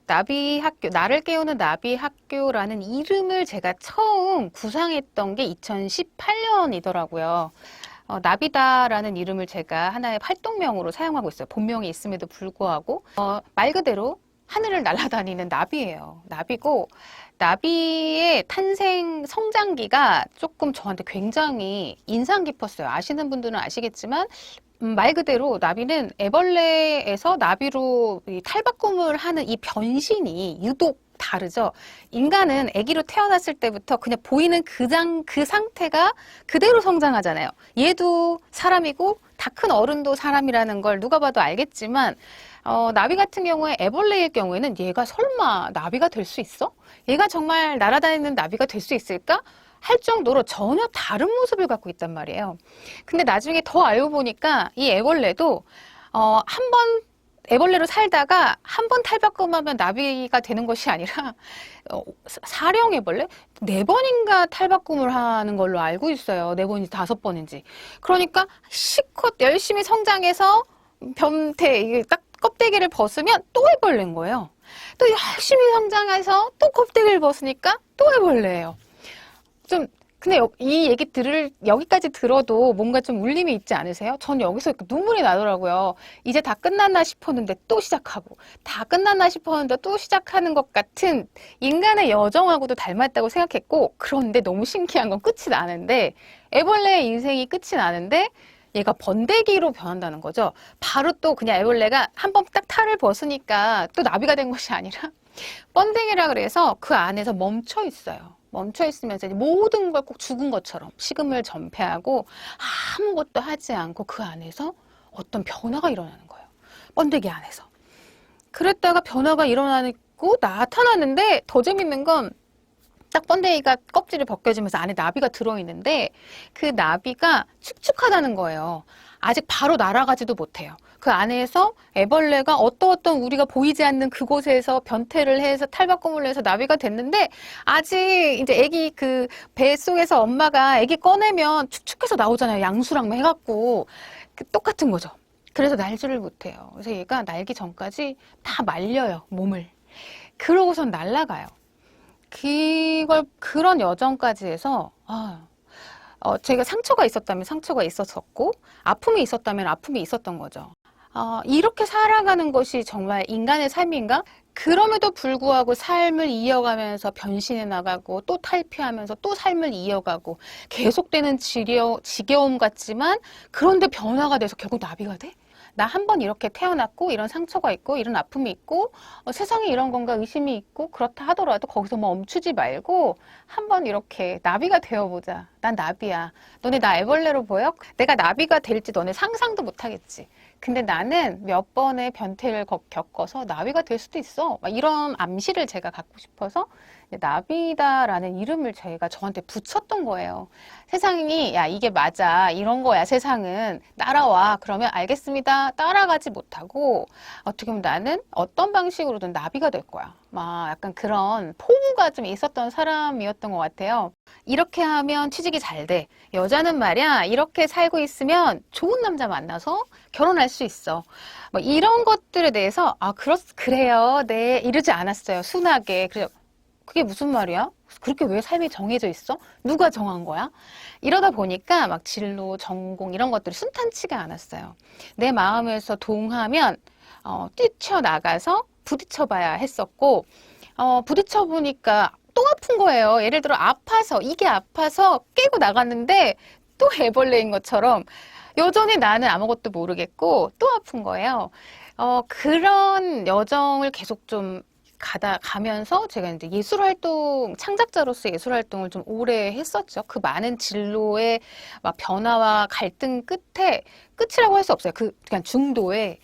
나비 학교, 나를 깨우는 나비 학교라는 이름을 제가 처음 구상했던 게 2018년이더라고요. 나비다라는 이름을 제가 하나의 활동명으로 사용하고 있어요. 본명이 있음에도 불구하고. 말 그대로 하늘을 날아다니는 나비예요. 나비고, 나비의 탄생 성장기가 조금 저한테 굉장히 인상 깊었어요. 아시는 분들은 아시겠지만, 말 그대로 나비는 애벌레에서 나비로 이 탈바꿈을 하는 이 변신이 유독 다르죠. 인간은 아기로 태어났을 때부터 그냥 보이는 그 상태가 그대로 성장하잖아요. 얘도 사람이고 다 큰 어른도 사람이라는 걸 누가 봐도 알겠지만 나비 같은 경우에 애벌레일 경우에는 얘가 설마 나비가 될 수 있어? 얘가 정말 날아다니는 나비가 될 수 있을까? 할 정도로 전혀 다른 모습을 갖고 있단 말이에요. 근데 나중에 더 알고 보니까 이 애벌레도 한 번 애벌레로 살다가 한 번 탈바꿈하면 나비가 되는 것이 아니라 사령 애벌레? 4번인가 탈바꿈을 하는 걸로 알고 있어요. 4번인지 5번인지. 그러니까 실컷 열심히 성장해서 변태, 이게 딱 껍데기를 벗으면 또 애벌레인 거예요. 또 열심히 성장해서 또 껍데기를 벗으니까 또 애벌레예요. 좀 근데 이 얘기 여기까지 들어도 뭔가 좀 울림이 있지 않으세요? 전 여기서 눈물이 나더라고요. 이제 다 끝났나 싶었는데 또 시작하고, 다 끝났나 싶었는데 또 시작하는 것 같은 인간의 여정하고도 닮았다고 생각했고, 그런데 너무 신기한 건 끝이 나는데, 애벌레의 인생이 끝이 나는데, 얘가 번데기로 변한다는 거죠. 바로 또 그냥 애벌레가 한 번 딱 탈을 벗으니까 또 나비가 된 것이 아니라, 번데기라 그래서 그 안에서 멈춰 있어요. 멈춰 있으면서 모든 걸 꼭 죽은 것처럼 식음을 전폐하고 아무것도 하지 않고 그 안에서 어떤 변화가 일어나는 거예요. 번데기 안에서. 그랬다가 변화가 일어나고 나타나는데 더 재밌는 건 딱 번데기가 껍질이 벗겨지면서 안에 나비가 들어있는데 그 나비가 축축하다는 거예요. 아직 바로 날아가지도 못해요. 그 안에서 애벌레가 어떤 우리가 보이지 않는 그곳에서 변태를 해서 탈바꿈을 해서 나비가 됐는데 아직 이제 애기 그 뱃속에서 엄마가 애기 꺼내면 축축해서 나오잖아요. 양수랑 해갖고 똑같은 거죠. 그래서 날지를 못해요. 그래서 얘가 날기 전까지 다 말려요. 몸을. 그러고선 날아가요. 그런 여정까지 해서, 제가 상처가 있었다면 상처가 있었었고, 아픔이 있었다면 아픔이 있었던 거죠. 이렇게 살아가는 것이 정말 인간의 삶인가? 그럼에도 불구하고 삶을 이어가면서 변신해 나가고, 또 탈피하면서 또 삶을 이어가고, 계속되는 지겨움 같지만, 그런데 변화가 돼서 결국 나비가 돼? 나 한 번 이렇게 태어났고 이런 상처가 있고 이런 아픔이 있고 세상에 이런 건가 의심이 있고 그렇다 하더라도 거기서 멈추지 말고 한번 이렇게 나비가 되어보자. 난 나비야. 너네 나 애벌레로 보여? 내가 나비가 될지 너네 상상도 못하겠지. 근데 나는 몇 번의 변태를 겪어서 나비가 될 수도 있어. 막 이런 암시를 제가 갖고 싶어서 나비다라는 이름을 제가 저한테 붙였던 거예요. 세상이 야 이게 맞아 이런 거야 세상은 따라와 그러면 알겠습니다 따라가지 못하고 어떻게 보면 나는 어떤 방식으로든 나비가 될 거야 막 약간 그런 포부가 좀 있었던 사람이었던 것 같아요. 이렇게 하면 취직이 잘 돼. 여자는 말이야 이렇게 살고 있으면 좋은 남자 만나서 결혼할 수 있어. 뭐 이런 것들에 대해서 그래요 네 이러지 않았어요. 순하게. 그래서 그게 무슨 말이야? 그렇게 왜 삶이 정해져 있어? 누가 정한 거야? 이러다 보니까 막 진로, 전공 이런 것들이 순탄치가 않았어요. 내 마음에서 동하면 뛰쳐나가서 부딪혀봐야 했었고 부딪혀보니까 또 아픈 거예요. 예를 들어 이게 아파서 깨고 나갔는데 또 애벌레인 것처럼 여전히 나는 아무것도 모르겠고 또 아픈 거예요. 그런 여정을 계속 좀 가면서 제가 이제 창작자로서 예술 활동을 좀 오래 했었죠. 그 많은 진로의 막 변화와 갈등 끝이라고 할 수 없어요. 그냥 중도에,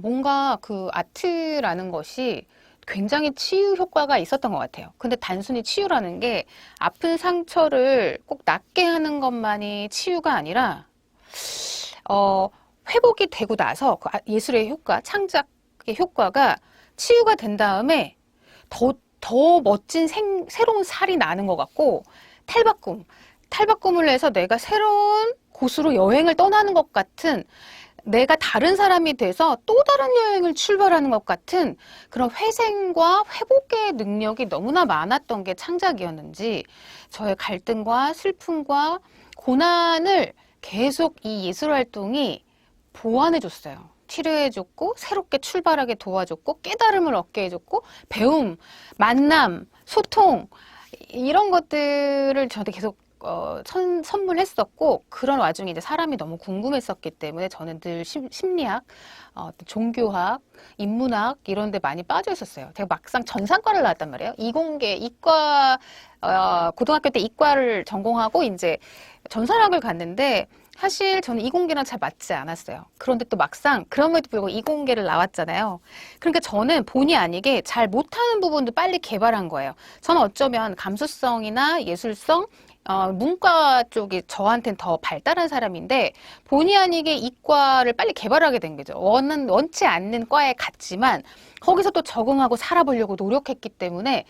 뭔가 그 아트라는 것이 굉장히 치유 효과가 있었던 것 같아요. 근데 단순히 치유라는 게 아픈 상처를 꼭 낫게 하는 것만이 치유가 아니라, 회복이 되고 나서 그 예술의 효과, 창작의 효과가 치유가 된 다음에 더 멋진 새로운 살이 나는 것 같고 탈바꿈을 해서 내가 새로운 곳으로 여행을 떠나는 것 같은 내가 다른 사람이 돼서 또 다른 여행을 출발하는 것 같은 그런 회생과 회복의 능력이 너무나 많았던 게 창작이었는지 저의 갈등과 슬픔과 고난을 계속 이 예술 활동이 보완해줬어요. 치료해줬고 새롭게 출발하게 도와줬고 깨달음을 얻게 해줬고 배움, 만남, 소통 이런 것들을 저한테 계속 선물했었고 그런 와중에 이제 사람이 너무 궁금했었기 때문에 저는 늘 심리학, 종교학, 인문학 이런 데 많이 빠져 있었어요. 제가 막상 전산과를 나왔단 말이에요. 이공계, 이과, 고등학교 때 이과를 전공하고 이제 전산학을 갔는데 사실 저는 이공계랑 잘 맞지 않았어요. 그런데 또 막상 그럼에도 불구하고 이공계를 나왔잖아요. 그러니까 저는 본의 아니게 잘 못하는 부분도 빨리 개발한 거예요. 저는 어쩌면 감수성이나 예술성, 문과 쪽이 저한테는 더 발달한 사람인데 본의 아니게 이과를 빨리 개발하게 된 거죠. 원치 않는 과에 갔지만 거기서 또 적응하고 살아보려고 노력했기 때문에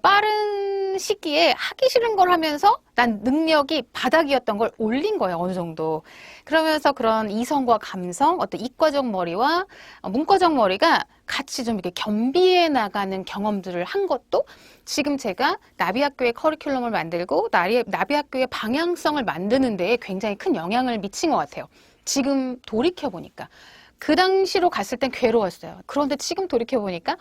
빠른 시기에 하기 싫은 걸 하면서 난 능력이 바닥이었던 걸 올린 거예요. 어느 정도. 그러면서 그런 이성과 감성, 어떤 이과적 머리와 문과적 머리가 같이 좀 이렇게 겸비해 나가는 경험들을 한 것도 지금 제가 나비학교의 커리큘럼을 만들고 나비학교의 방향성을 만드는 데에 굉장히 큰 영향을 미친 것 같아요. 지금 돌이켜보니까. 그 당시로 갔을 땐 괴로웠어요. 그런데 지금 돌이켜보니까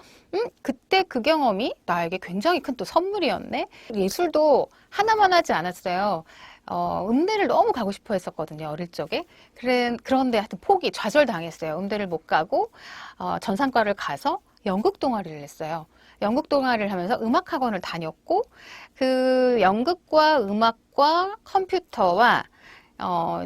그때 그 경험이 나에게 굉장히 큰 또 선물이었네. 예술도 하나만 하지 않았어요. 음대를 너무 가고 싶어 했었거든요. 어릴 적에. 그런데 하여튼 좌절당했어요. 음대를 못 가고 전산과를 가서 연극 동아리를 했어요. 연극 동아리를 하면서 음악학원을 다녔고 그 연극과 음악과 컴퓨터와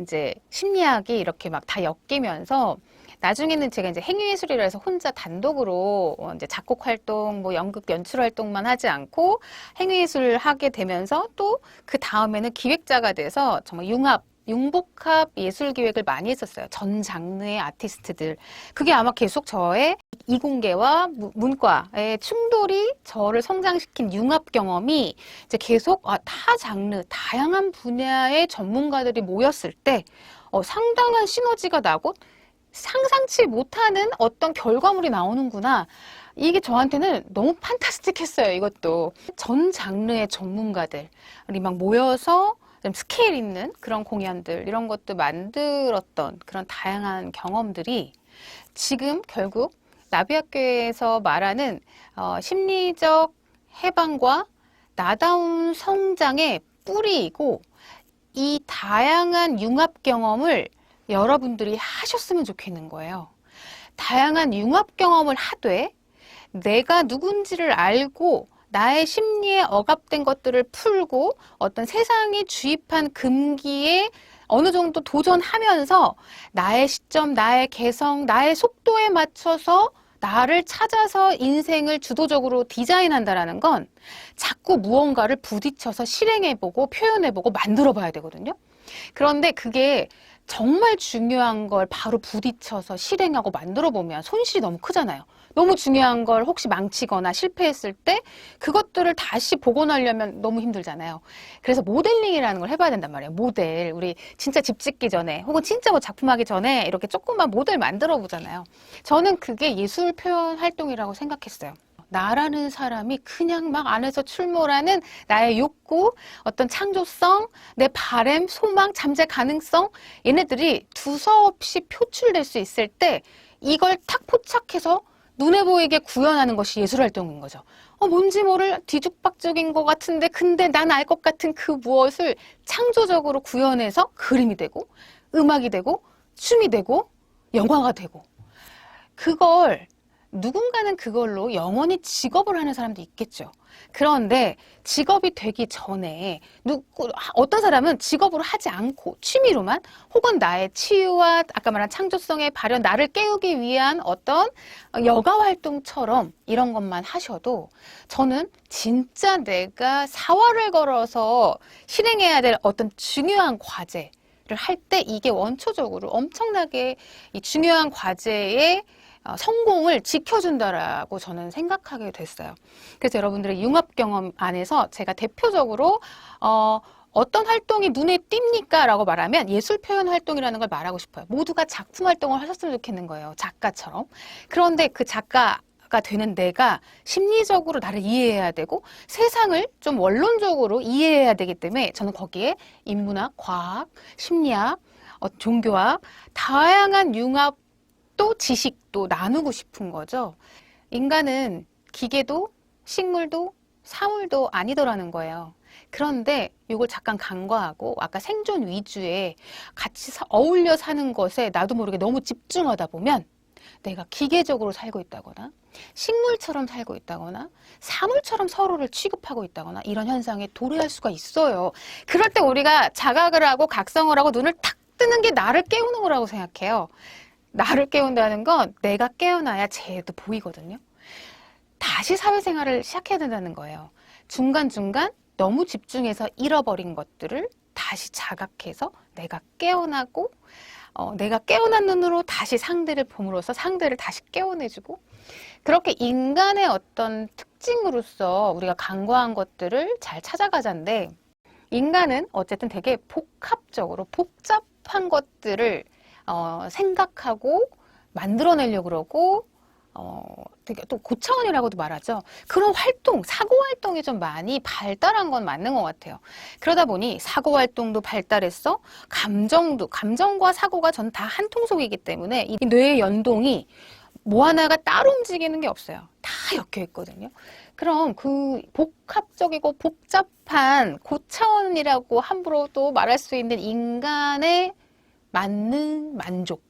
이제 심리학이 이렇게 막 다 엮이면서 나중에는 제가 이제 행위예술이라 해서 혼자 단독으로 이제 작곡 활동, 뭐 연극 연출 활동만 하지 않고 행위예술을 하게 되면서 또 그 다음에는 기획자가 돼서 정말 융복합 예술 기획을 많이 했었어요. 전 장르의 아티스트들. 그게 아마 계속 저의 이공계와 문과의 충돌이 저를 성장시킨 융합 경험이 이제 계속 타 장르, 다양한 분야의 전문가들이 모였을 때 상당한 시너지가 나고 상상치 못하는 어떤 결과물이 나오는구나. 이게 저한테는 너무 판타스틱했어요. 이것도 전 장르의 전문가들이 막 모여서 좀 스케일 있는 그런 공연들 이런 것도 만들었던 그런 다양한 경험들이 지금 결국 나비학교에서 말하는 심리적 해방과 나다운 성장의 뿌리이고 이 다양한 융합 경험을 여러분들이 하셨으면 좋겠는 거예요. 다양한 융합 경험을 하되 내가 누군지를 알고 나의 심리에 억압된 것들을 풀고 어떤 세상이 주입한 금기에 어느 정도 도전하면서 나의 시점, 나의 개성, 나의 속도에 맞춰서 나를 찾아서 인생을 주도적으로 디자인한다라는 건 자꾸 무언가를 부딪혀서 실행해보고 표현해보고 만들어봐야 되거든요. 그런데 그게 정말 중요한 걸 바로 부딪혀서 실행하고 만들어 보면 손실이 너무 크잖아요. 너무 중요한 걸 혹시 망치거나 실패했을 때 그것들을 다시 복원하려면 너무 힘들잖아요. 그래서 모델링이라는 걸 해봐야 된단 말이에요. 모델. 우리 진짜 집 짓기 전에 혹은 진짜 뭐 작품하기 전에 이렇게 조금만 모델 만들어 보잖아요. 저는 그게 예술 표현 활동이라고 생각했어요. 나라는 사람이 그냥 막 안에서 출몰하는 나의 욕구, 어떤 창조성, 내 바램, 소망, 잠재 가능성 얘네들이 두서없이 표출될 수 있을 때 이걸 탁 포착해서 눈에 보이게 구현하는 것이 예술활동인 거죠. 뭔지 모를 뒤죽박죽인 것 같은데 근데 난 알 것 같은 그 무엇을 창조적으로 구현해서 그림이 되고 음악이 되고 춤이 되고 영화가 되고 그걸 누군가는 그걸로 영원히 직업을 하는 사람도 있겠죠. 그런데 직업이 되기 전에 어떤 사람은 직업으로 하지 않고 취미로만 혹은 나의 치유와 아까 말한 창조성의 발현, 나를 깨우기 위한 어떤 여가 활동처럼 이런 것만 하셔도 저는 진짜 내가 사활을 걸어서 실행해야 될 어떤 중요한 과제를 할 때 이게 원초적으로 엄청나게 이 중요한 과제의 성공을 지켜준다라고 저는 생각하게 됐어요. 그래서 여러분들의 융합 경험 안에서 제가 대표적으로 어떤 활동이 눈에 띕니까? 라고 말하면 예술 표현 활동이라는 걸 말하고 싶어요. 모두가 작품 활동을 하셨으면 좋겠는 거예요. 작가처럼. 그런데 그 작가가 되는 내가 심리적으로 나를 이해해야 되고 세상을 좀 원론적으로 이해해야 되기 때문에 저는 거기에 인문학, 과학, 심리학, 종교학, 다양한 융합도 지식도 나누고 싶은 거죠. 인간은 기계도 식물도 사물도 아니더라는 거예요. 그런데 이걸 잠깐 간과하고 아까 생존 위주의 같이 어울려 사는 것에 나도 모르게 너무 집중하다 보면 내가 기계적으로 살고 있다거나 식물처럼 살고 있다거나 사물처럼 서로를 취급하고 있다거나 이런 현상에 도래할 수가 있어요. 그럴 때 우리가 자각을 하고 각성을 하고 눈을 탁 뜨는 게 나를 깨우는 거라고 생각해요. 나를 깨운다는 건 내가 깨어나야 쟤도 보이거든요. 다시 사회생활을 시작해야 된다는 거예요. 중간중간 너무 집중해서 잃어버린 것들을 다시 자각해서 내가 깨어나고 내가 깨어난 눈으로 다시 상대를 봄으로써 상대를 다시 깨워내주고 그렇게 인간의 어떤 특징으로서 우리가 간과한 것들을 잘 찾아가자인데 인간은 어쨌든 되게 복합적으로 복잡한 것들을 생각하고 만들어내려고 그러고 되게 또 고차원이라고도 말하죠. 그런 활동, 사고 활동이 좀 많이 발달한 건 맞는 것 같아요. 그러다 보니 사고 활동도 발달했어. 감정과 사고가 전 다 한 통속이기 때문에 이 뇌의 연동이 뭐 하나가 따로 움직이는 게 없어요. 다 엮여 있거든요. 그럼 그 복합적이고 복잡한 고차원이라고 함부로 또 말할 수 있는 인간의 맞는 만족.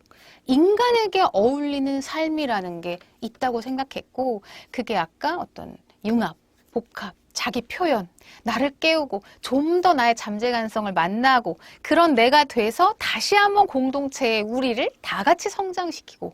인간에게 어울리는 삶이라는 게 있다고 생각했고 그게 아까 어떤 융합, 복합, 자기 표현, 나를 깨우고 좀 더 나의 잠재가능성을 만나고 그런 내가 돼서 다시 한번 공동체의 우리를 다 같이 성장시키고